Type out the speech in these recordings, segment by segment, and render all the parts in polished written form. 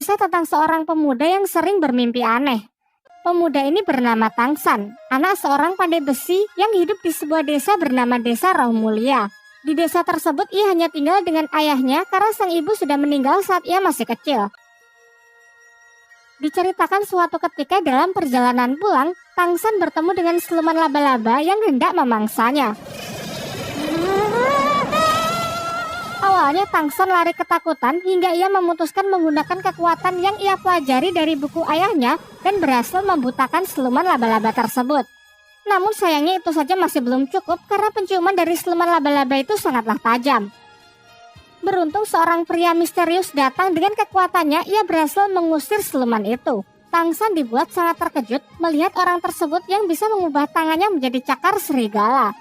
kisah tentang seorang pemuda yang sering bermimpi aneh. Pemuda ini bernama Tangsan, anak seorang pandai besi yang hidup di sebuah desa bernama Desa Roh Mulia. Di desa tersebut ia hanya tinggal dengan ayahnya karena sang ibu sudah meninggal saat ia masih kecil. Diceritakan suatu ketika dalam perjalanan pulang, Tangsan bertemu dengan siluman laba-laba yang hendak memangsanya. Awalnya Tangsan lari ketakutan hingga ia memutuskan menggunakan kekuatan yang ia pelajari dari buku ayahnya dan berhasil membutakan siluman laba-laba tersebut. Namun sayangnya itu saja masih belum cukup karena penciuman dari siluman laba-laba itu sangatlah tajam. Beruntung seorang pria misterius datang dengan kekuatannya, ia berhasil mengusir siluman itu. Tangsan dibuat sangat terkejut melihat orang tersebut yang bisa mengubah tangannya menjadi cakar serigala.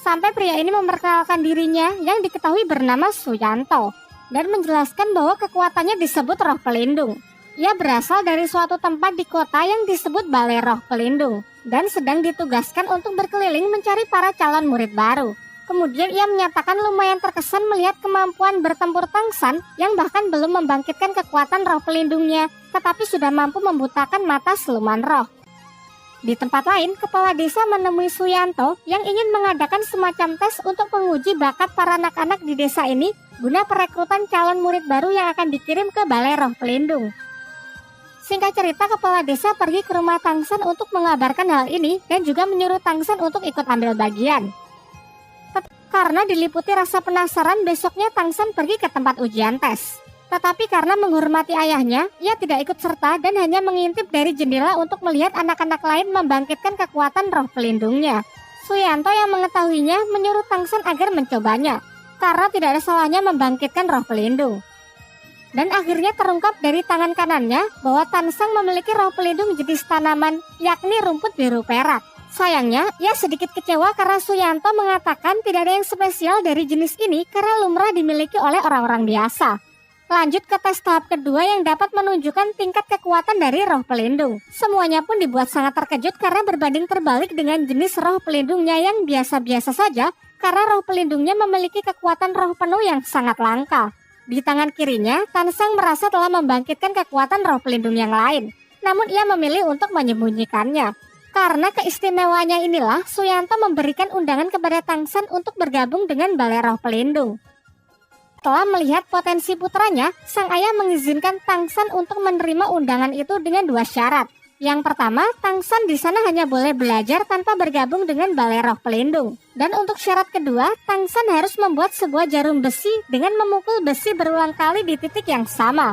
Sampai pria ini memperkenalkan dirinya yang diketahui bernama Suyanto dan menjelaskan bahwa kekuatannya disebut roh pelindung. Ia berasal dari suatu tempat di kota yang disebut Balai Roh Pelindung dan sedang ditugaskan untuk berkeliling mencari para calon murid baru. Kemudian ia menyatakan lumayan terkesan melihat kemampuan bertempur Tangsan yang bahkan belum membangkitkan kekuatan roh pelindungnya, tetapi sudah mampu membutakan mata siluman roh. Di tempat lain, kepala desa menemui Suyanto yang ingin mengadakan semacam tes untuk menguji bakat para anak-anak di desa ini guna perekrutan calon murid baru yang akan dikirim ke Balai Roh Pelindung. Singkat cerita, kepala desa pergi ke rumah Tangsan untuk mengabarkan hal ini dan juga menyuruh Tangsan untuk ikut ambil bagian. Karena diliputi rasa penasaran, besoknya Tangsan pergi ke tempat ujian tes. Tetapi karena menghormati ayahnya, ia tidak ikut serta dan hanya mengintip dari jendela untuk melihat anak-anak lain membangkitkan kekuatan roh pelindungnya. Suyanto yang mengetahuinya menyuruh Tangsan agar mencobanya, karena tidak ada salahnya membangkitkan roh pelindung. Dan akhirnya terungkap dari tangan kanannya bahwa Tangsan memiliki roh pelindung jenis tanaman, yakni rumput biru perak. Sayangnya, ia sedikit kecewa karena Suyanto mengatakan tidak ada yang spesial dari jenis ini karena lumrah dimiliki oleh orang-orang biasa. Lanjut ke tes tahap kedua yang dapat menunjukkan tingkat kekuatan dari roh pelindung. Semuanya pun dibuat sangat terkejut karena berbanding terbalik dengan jenis roh pelindungnya yang biasa-biasa saja, karena roh pelindungnya memiliki kekuatan roh penuh yang sangat langka. Di tangan kirinya, Tangsan merasa telah membangkitkan kekuatan roh pelindung yang lain, namun ia memilih untuk menyembunyikannya. Karena keistimewaannya inilah, Suyanto memberikan undangan kepada Tangsan untuk bergabung dengan Balai Roh Pelindung. Setelah melihat potensi putranya, sang ayah mengizinkan Tangsan untuk menerima undangan itu dengan dua syarat. Yang pertama, Tangsan di sana hanya boleh belajar tanpa bergabung dengan Balai Roh Pelindung. Dan untuk syarat kedua, Tangsan harus membuat sebuah jarum besi dengan memukul besi berulang kali di titik yang sama.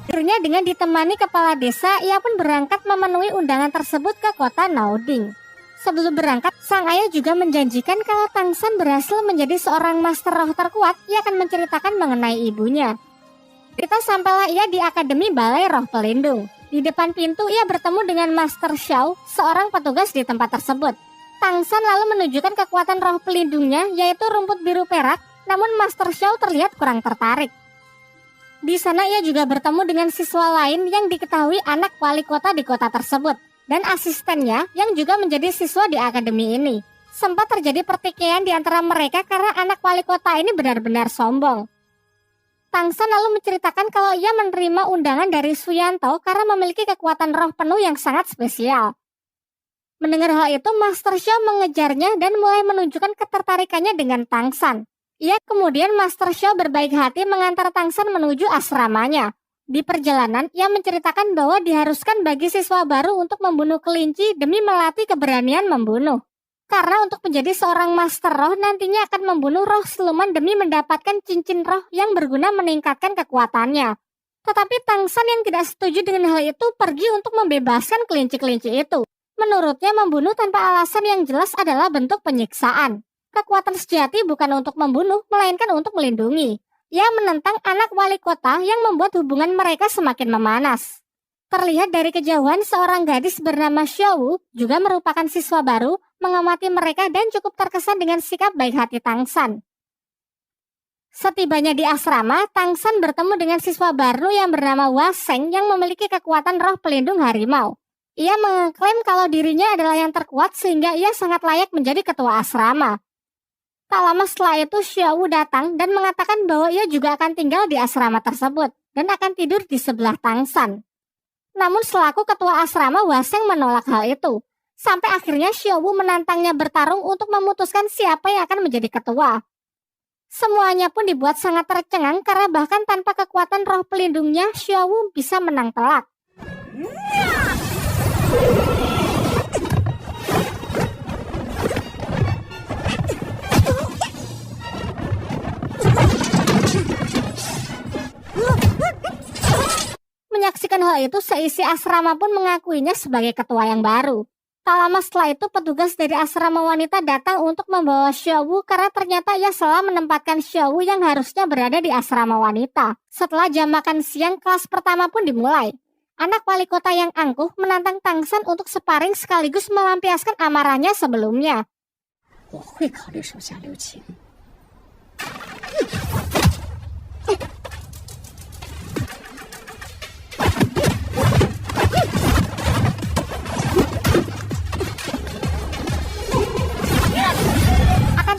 Akhirnya dengan ditemani kepala desa, ia pun berangkat memenuhi undangan tersebut ke kota Naoding. Sebelum berangkat, sang ayah juga menjanjikan kalau Tangsan berhasil menjadi seorang master roh terkuat, ia akan menceritakan mengenai ibunya. Kita sampailah ia di Akademi Balai Roh Pelindung. Di depan pintu ia bertemu dengan Master Xiao, seorang petugas di tempat tersebut. Tangsan lalu menunjukkan kekuatan roh pelindungnya, yaitu rumput biru perak, namun Master Xiao terlihat kurang tertarik. Di sana ia juga bertemu dengan siswa lain yang diketahui anak wali kota di kota tersebut, dan asistennya yang juga menjadi siswa di akademi ini. Sempat terjadi pertikaian di antara mereka karena anak wali kota ini benar-benar sombong. Tangsan lalu menceritakan kalau ia menerima undangan dari Suyanto karena memiliki kekuatan roh penuh yang sangat spesial. Mendengar hal itu, Master Xiao mengejarnya dan mulai menunjukkan ketertarikannya dengan Tangsan. Ia kemudian Master Xiao berbaik hati mengantar Tangsan menuju asramanya. Di perjalanan, ia menceritakan bahwa diharuskan bagi siswa baru untuk membunuh kelinci demi melatih keberanian membunuh. Karena untuk menjadi seorang master roh nantinya akan membunuh roh siluman demi mendapatkan cincin roh yang berguna meningkatkan kekuatannya. Tetapi Tangsan yang tidak setuju dengan hal itu pergi untuk membebaskan kelinci-kelinci itu. Menurutnya membunuh tanpa alasan yang jelas adalah bentuk penyiksaan. Kekuatan sejati bukan untuk membunuh, melainkan untuk melindungi. Ia menentang anak wali kota yang membuat hubungan mereka semakin memanas. Terlihat dari kejauhan seorang gadis bernama Xiao juga merupakan siswa baru, mengamati mereka dan cukup terkesan dengan sikap baik hati Tangsan. Setibanya di asrama, Tangsan bertemu dengan siswa baru yang bernama Waseng yang memiliki kekuatan roh pelindung harimau. Ia mengklaim kalau dirinya adalah yang terkuat sehingga ia sangat layak menjadi ketua asrama. Tak lama setelah itu Xiaowu datang dan mengatakan bahwa ia juga akan tinggal di asrama tersebut dan akan tidur di sebelah Tang San. Namun selaku ketua asrama, Hwaseng menolak hal itu. Sampai akhirnya Xiaowu menantangnya bertarung untuk memutuskan siapa yang akan menjadi ketua. Semuanya pun dibuat sangat tercengang karena bahkan tanpa kekuatan roh pelindungnya, Xiaowu bisa menang telak. Menyaksikan hal itu, seisi asrama pun mengakuinya sebagai ketua yang baru. Tak lama setelah itu, petugas dari asrama wanita datang untuk membawa Xiaowu karena ternyata ia salah menempatkan Xiaowu yang harusnya berada di asrama wanita. Setelah jam makan siang, kelas pertama pun dimulai. Anak wali kota yang angkuh menantang Tang San untuk sparring sekaligus melampiaskan amarahnya sebelumnya.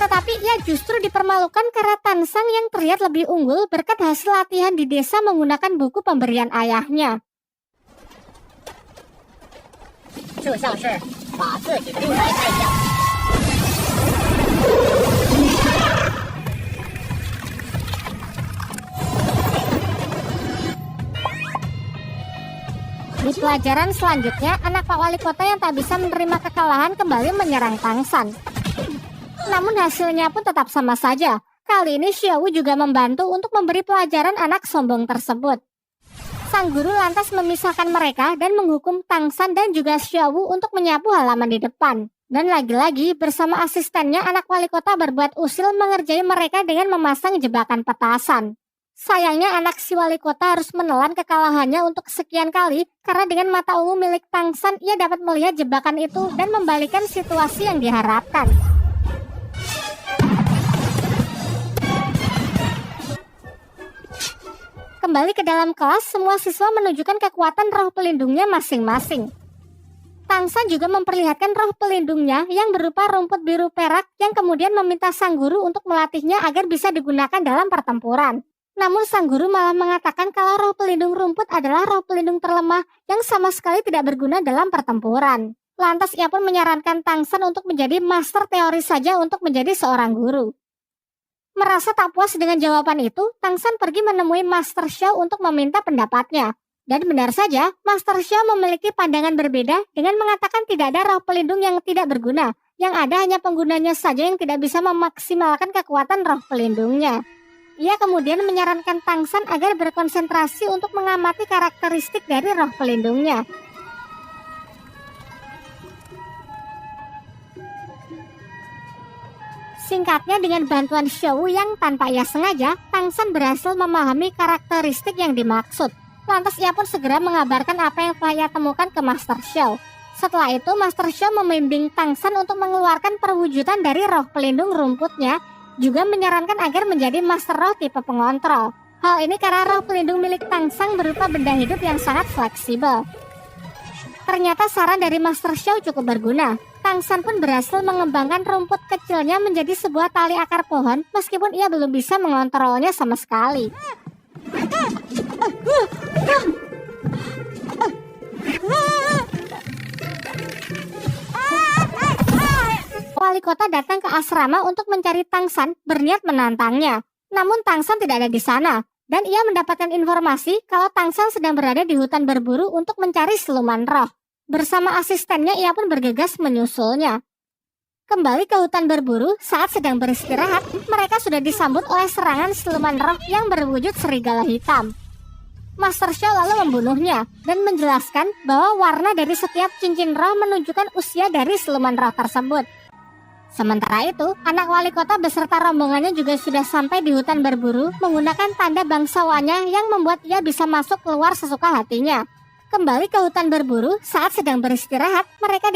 Tetapi ia justru dipermalukan karena Tang San yang terlihat lebih unggul berkat hasil latihan di desa menggunakan buku pemberian ayahnya. Di pelajaran selanjutnya, anak Pak Wali Kota yang tak bisa menerima kekalahan kembali menyerang Tang San. Namun hasilnya pun tetap sama saja. Kali ini Xiaowu juga membantu untuk memberi pelajaran anak sombong tersebut. Sang guru lantas memisahkan mereka dan menghukum Tang San dan juga Xiaowu untuk menyapu halaman di depan. Dan lagi-lagi bersama asistennya anak wali kota berbuat usil mengerjai mereka dengan memasang jebakan petasan. Sayangnya anak si wali kota harus menelan kekalahannya untuk kesekian kali karena dengan mata ungu milik Tang San ia dapat melihat jebakan itu dan membalikan situasi yang diharapkan. Kembali ke dalam kelas, semua siswa menunjukkan kekuatan roh pelindungnya masing-masing. Tang San juga memperlihatkan roh pelindungnya yang berupa rumput biru perak yang kemudian meminta sang guru untuk melatihnya agar bisa digunakan dalam pertempuran. Namun sang guru malah mengatakan kalau roh pelindung rumput adalah roh pelindung terlemah yang sama sekali tidak berguna dalam pertempuran. Lantas ia pun menyarankan Tang San untuk menjadi master teori saja untuk menjadi seorang guru. Merasa tak puas dengan jawaban itu, Tang San pergi menemui Master Xiao untuk meminta pendapatnya. Dan benar saja, Master Xiao memiliki pandangan berbeda dengan mengatakan tidak ada roh pelindung yang tidak berguna. Yang ada hanya penggunanya saja yang tidak bisa memaksimalkan kekuatan roh pelindungnya. Ia kemudian menyarankan Tang San agar berkonsentrasi untuk mengamati karakteristik dari roh pelindungnya. Singkatnya, dengan bantuan Xiaowu yang tanpa ia sengaja, Tang San berhasil memahami karakteristik yang dimaksud. Lantas ia pun segera mengabarkan apa yang telah ia temukan ke Master Xiao. Setelah itu, Master Xiao membimbing Tang San untuk mengeluarkan perwujudan dari roh pelindung rumputnya, juga menyarankan agar menjadi Master Roh tipe pengontrol. Hal ini karena roh pelindung milik Tang San berupa benda hidup yang sangat fleksibel. Ternyata saran dari Master Xiao cukup berguna. Tang San pun berhasil mengembangkan rumput kecilnya menjadi sebuah tali akar pohon meskipun ia belum bisa mengontrolnya sama sekali. Wali kota datang ke asrama untuk mencari Tang San, berniat menantangnya. Namun Tang San tidak ada di sana dan ia mendapatkan informasi kalau Tang San sedang berada di hutan berburu untuk mencari siluman roh. Bersama asistennya ia pun bergegas menyusulnya. Kembali ke hutan berburu, saat sedang beristirahat, mereka sudah disambut oleh serangan siluman roh yang berwujud serigala hitam. Master Xiao lalu membunuhnya dan menjelaskan bahwa warna dari setiap cincin roh menunjukkan usia dari siluman roh tersebut. Sementara itu, anak wali kota beserta rombongannya juga sudah sampai di hutan berburu menggunakan tanda bangsawannya yang membuat ia bisa masuk keluar sesuka hatinya. Kembali ke hutan berburu, saat sedang beristirahat, mereka